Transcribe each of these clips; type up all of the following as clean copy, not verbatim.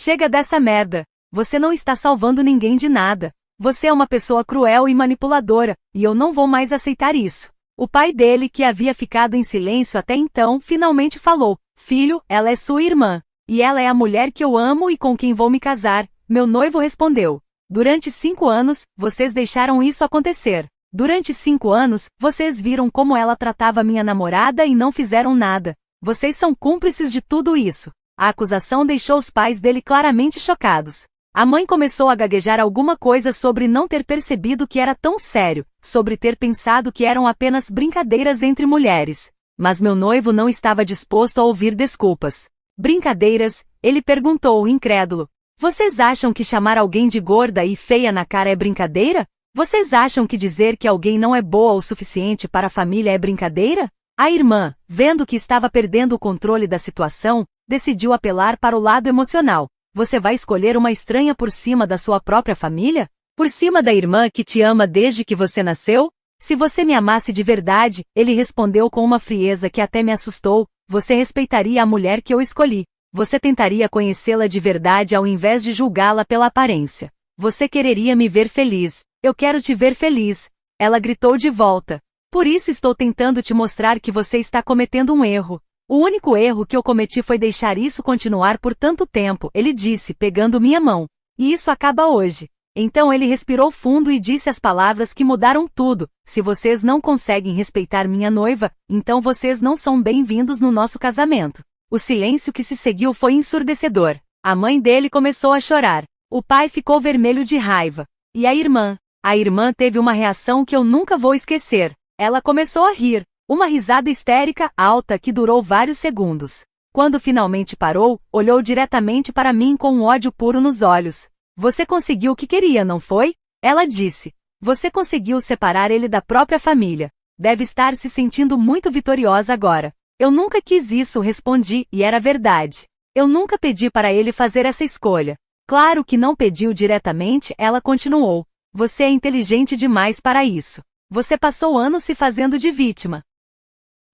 Chega dessa merda. Você não está salvando ninguém de nada. Você é uma pessoa cruel e manipuladora, e eu não vou mais aceitar isso. O pai dele, que havia ficado em silêncio até então, finalmente falou: Filho, ela é sua irmã. E ela é a mulher que eu amo e com quem vou me casar. Meu noivo respondeu: Durante 5 anos, vocês deixaram isso acontecer. Durante 5 anos, vocês viram como ela tratava minha namorada e não fizeram nada. Vocês são cúmplices de tudo isso. A acusação deixou os pais dele claramente chocados. A mãe começou a gaguejar alguma coisa sobre não ter percebido que era tão sério, sobre ter pensado que eram apenas brincadeiras entre mulheres. Mas meu noivo não estava disposto a ouvir desculpas. Brincadeiras? Ele perguntou, incrédulo. Vocês acham que chamar alguém de gorda e feia na cara é brincadeira? Vocês acham que dizer que alguém não é boa o suficiente para a família é brincadeira? A irmã, vendo que estava perdendo o controle da situação, decidiu apelar para o lado emocional. Você vai escolher uma estranha por cima da sua própria família? Por cima da irmã que te ama desde que você nasceu? Se você me amasse de verdade, ele respondeu com uma frieza que até me assustou, você respeitaria a mulher que eu escolhi. Você tentaria conhecê-la de verdade ao invés de julgá-la pela aparência. Você quereria me ver feliz. Eu quero te ver feliz. Ela gritou de volta. Por isso estou tentando te mostrar que você está cometendo um erro. O único erro que eu cometi foi deixar isso continuar por tanto tempo, ele disse, pegando minha mão. E isso acaba hoje. Então ele respirou fundo e disse as palavras que mudaram tudo. Se vocês não conseguem respeitar minha noiva, então vocês não são bem-vindos no nosso casamento. O silêncio que se seguiu foi ensurdecedor. A mãe dele começou a chorar. O pai ficou vermelho de raiva. E a irmã? A irmã teve uma reação que eu nunca vou esquecer. Ela começou a rir. Uma risada histérica, alta, que durou vários segundos. Quando finalmente parou, olhou diretamente para mim com um ódio puro nos olhos. Você conseguiu o que queria, não foi? Ela disse. Você conseguiu separar ele da própria família. Deve estar se sentindo muito vitoriosa agora. Eu nunca quis isso, respondi, e era verdade. Eu nunca pedi para ele fazer essa escolha. Claro que não pediu diretamente, ela continuou. Você é inteligente demais para isso. Você passou anos se fazendo de vítima,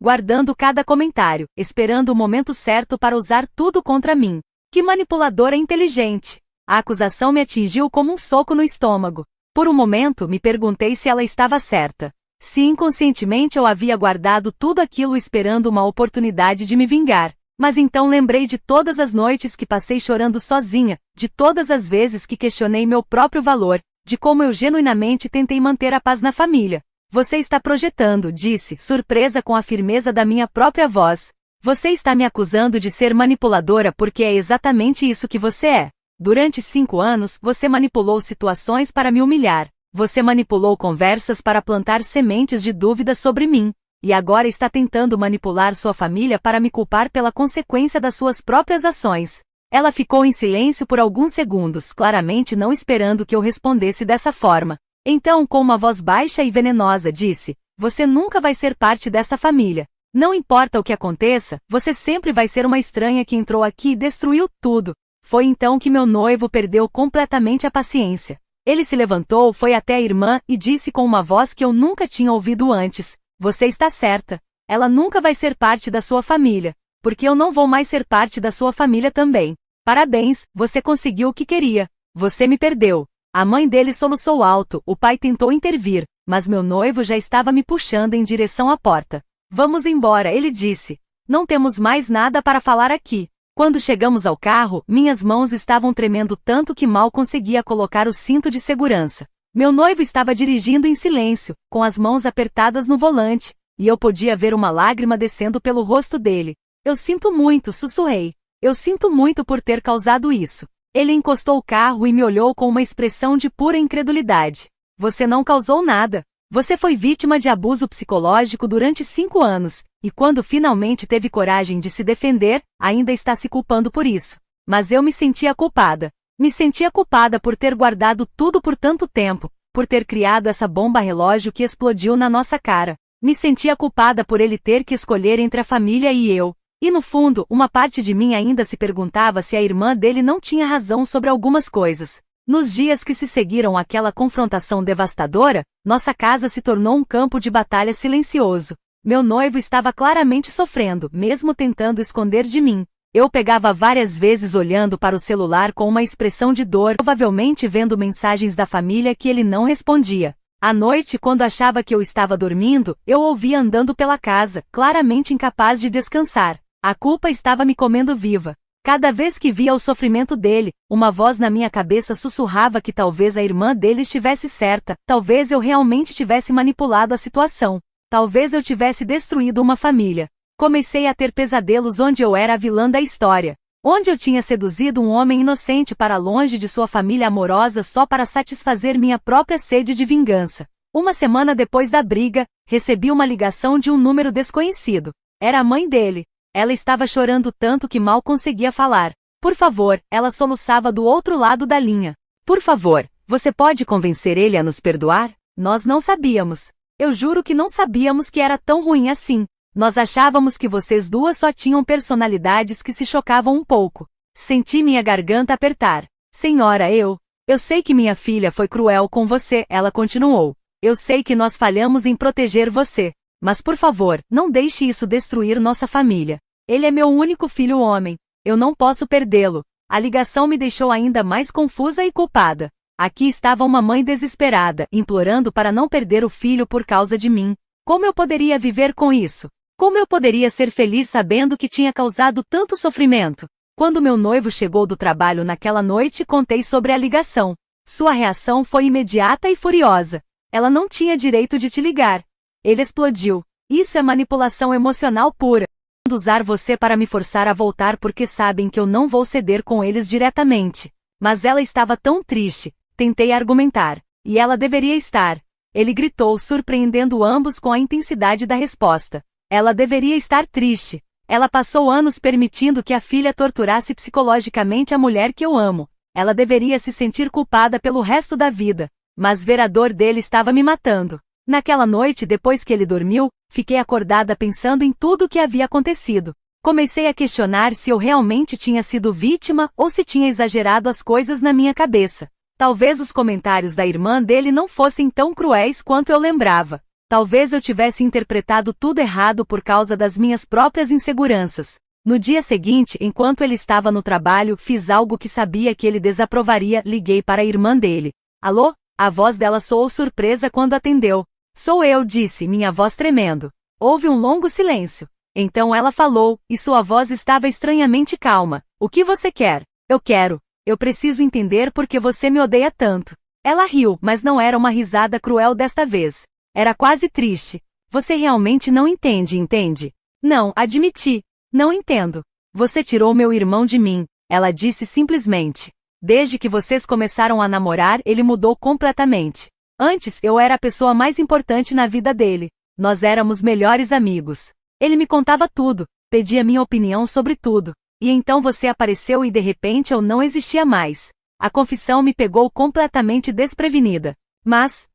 guardando cada comentário, esperando o momento certo para usar tudo contra mim. Que manipuladora inteligente! A acusação me atingiu como um soco no estômago. Por um momento, me perguntei se ela estava certa. Se inconscientemente eu havia guardado tudo aquilo esperando uma oportunidade de me vingar. Mas então lembrei de todas as noites que passei chorando sozinha, de todas as vezes que questionei meu próprio valor, de como eu genuinamente tentei manter a paz na família. Você está projetando, disse, surpresa com a firmeza da minha própria voz. Você está me acusando de ser manipuladora porque é exatamente isso que você é. Durante 5 anos, você manipulou situações para me humilhar. Você manipulou conversas para plantar sementes de dúvida sobre mim. E agora está tentando manipular sua família para me culpar pela consequência das suas próprias ações. Ela ficou em silêncio por alguns segundos, claramente não esperando que eu respondesse dessa forma. Então, com uma voz baixa e venenosa, disse: Você nunca vai ser parte dessa família. Não importa o que aconteça, você sempre vai ser uma estranha que entrou aqui e destruiu tudo. Foi então que meu noivo perdeu completamente a paciência. Ele se levantou, foi até a irmã e disse com uma voz que eu nunca tinha ouvido antes: Você está certa. Ela nunca vai ser parte da sua família. Porque eu não vou mais ser parte da sua família também. Parabéns, você conseguiu o que queria. Você me perdeu. A mãe dele soluçou alto, o pai tentou intervir, mas meu noivo já estava me puxando em direção à porta. Vamos embora, ele disse. Não temos mais nada para falar aqui. Quando chegamos ao carro, minhas mãos estavam tremendo tanto que mal conseguia colocar o cinto de segurança. Meu noivo estava dirigindo em silêncio, com as mãos apertadas no volante, e eu podia ver uma lágrima descendo pelo rosto dele. Eu sinto muito, sussurrei. Eu sinto muito por ter causado isso. Ele encostou o carro e me olhou com uma expressão de pura incredulidade. Você não causou nada. Você foi vítima de abuso psicológico durante 5 anos, e quando finalmente teve coragem de se defender, ainda está se culpando por isso. Mas eu me sentia culpada. Me sentia culpada por ter guardado tudo por tanto tempo, por ter criado essa bomba relógio que explodiu na nossa cara. Me sentia culpada por ele ter que escolher entre a família e eu. E no fundo, uma parte de mim ainda se perguntava se a irmã dele não tinha razão sobre algumas coisas. Nos dias que se seguiram àquela confrontação devastadora, nossa casa se tornou um campo de batalha silencioso. Meu noivo estava claramente sofrendo, mesmo tentando esconder de mim. Eu pegava várias vezes olhando para o celular com uma expressão de dor, provavelmente vendo mensagens da família que ele não respondia. À noite, quando achava que eu estava dormindo, eu ouvia andando pela casa, claramente incapaz de descansar. A culpa estava me comendo viva. Cada vez que via o sofrimento dele, uma voz na minha cabeça sussurrava que talvez a irmã dele estivesse certa, talvez eu realmente tivesse manipulado a situação, talvez eu tivesse destruído uma família. Comecei a ter pesadelos onde eu era a vilã da história, onde eu tinha seduzido um homem inocente para longe de sua família amorosa só para satisfazer minha própria sede de vingança. Uma semana depois da briga, recebi uma ligação de um número desconhecido. Era a mãe dele. Ela estava chorando tanto que mal conseguia falar. Por favor, ela soluçava do outro lado da linha. Por favor, você pode convencer ele a nos perdoar? Nós não sabíamos. Eu juro que não sabíamos que era tão ruim assim. Nós achávamos que vocês duas só tinham personalidades que se chocavam um pouco. Senti minha garganta apertar. Senhora, eu sei que minha filha foi cruel com você, ela continuou. Eu sei que nós falhamos em proteger você. Mas por favor, não deixe isso destruir nossa família. Ele é meu único filho homem. Eu não posso perdê-lo. A ligação me deixou ainda mais confusa e culpada. Aqui estava uma mãe desesperada, implorando para não perder o filho por causa de mim. Como eu poderia viver com isso? Como eu poderia ser feliz sabendo que tinha causado tanto sofrimento? Quando meu noivo chegou do trabalho naquela noite, contei sobre a ligação. Sua reação foi imediata e furiosa. Ela não tinha direito de te ligar. Ele explodiu. Isso é manipulação emocional pura. Usar você para me forçar a voltar porque sabem que eu não vou ceder com eles diretamente. Mas ela estava tão triste. Tentei argumentar. E ela deveria estar. Ele gritou, surpreendendo ambos com a intensidade da resposta. Ela deveria estar triste. Ela passou anos permitindo que a filha torturasse psicologicamente a mulher que eu amo. Ela deveria se sentir culpada pelo resto da vida. Mas ver a dor dele estava me matando. Naquela noite, depois que ele dormiu, fiquei acordada pensando em tudo o que havia acontecido. Comecei a questionar se eu realmente tinha sido vítima ou se tinha exagerado as coisas na minha cabeça. Talvez os comentários da irmã dele não fossem tão cruéis quanto eu lembrava. Talvez eu tivesse interpretado tudo errado por causa das minhas próprias inseguranças. No dia seguinte, enquanto ele estava no trabalho, fiz algo que sabia que ele desaprovaria, liguei para a irmã dele. Alô? A voz dela soou surpresa quando atendeu. Sou eu, disse, minha voz tremendo. Houve um longo silêncio. Então ela falou, e sua voz estava estranhamente calma. O que você quer? Eu quero. Eu preciso entender por que você me odeia tanto. Ela riu, mas não era uma risada cruel desta vez. Era quase triste. Você realmente não entende, entende? Não, admiti. Não entendo. Você tirou meu irmão de mim, ela disse simplesmente. Desde que vocês começaram a namorar, ele mudou completamente. Antes, eu era a pessoa mais importante na vida dele. Nós éramos melhores amigos. Ele me contava tudo, pedia minha opinião sobre tudo. E então você apareceu e de repente eu não existia mais. A confissão me pegou completamente desprevenida. Mas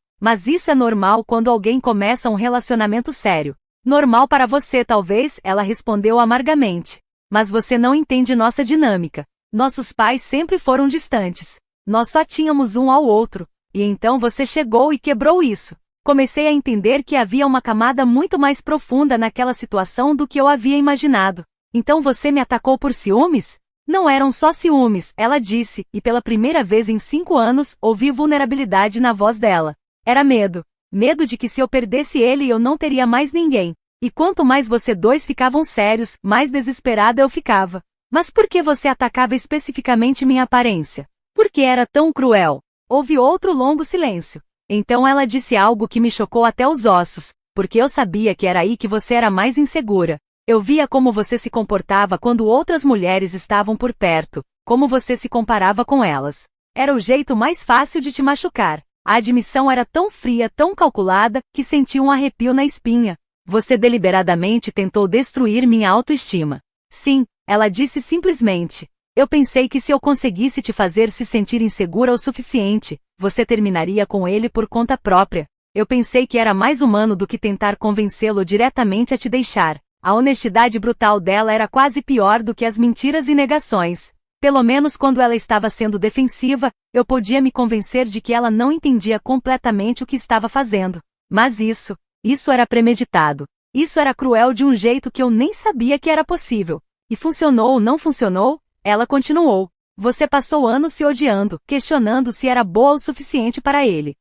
isso é normal quando alguém começa um relacionamento sério. Normal para você talvez, ela respondeu amargamente. Mas você não entende nossa dinâmica. Nossos pais sempre foram distantes. Nós só tínhamos um ao outro. E então você chegou e quebrou isso. Comecei a entender que havia uma camada muito mais profunda naquela situação do que eu havia imaginado. Então você me atacou por ciúmes? Não eram só ciúmes, ela disse, e pela primeira vez em 5 anos, ouvi vulnerabilidade na voz dela. Era medo. Medo de que se eu perdesse ele eu não teria mais ninguém. E quanto mais você dois ficavam sérios, mais desesperada eu ficava. Mas por que você atacava especificamente minha aparência? Por que era tão cruel? Houve outro longo silêncio. Então ela disse algo que me chocou até os ossos, porque eu sabia que era aí que você era mais insegura. Eu via como você se comportava quando outras mulheres estavam por perto, como você se comparava com elas. Era o jeito mais fácil de te machucar. A admissão era tão fria, tão calculada, que senti um arrepio na espinha. Você deliberadamente tentou destruir minha autoestima. Sim, ela disse simplesmente. Eu pensei que se eu conseguisse te fazer se sentir insegura o suficiente, você terminaria com ele por conta própria. Eu pensei que era mais humano do que tentar convencê-lo diretamente a te deixar. A honestidade brutal dela era quase pior do que as mentiras e negações. Pelo menos quando ela estava sendo defensiva, eu podia me convencer de que ela não entendia completamente o que estava fazendo. Mas isso era premeditado. Isso era cruel de um jeito que eu nem sabia que era possível. E funcionou ou não funcionou? Ela continuou. Você passou anos se odiando, questionando se era boa o suficiente para ele.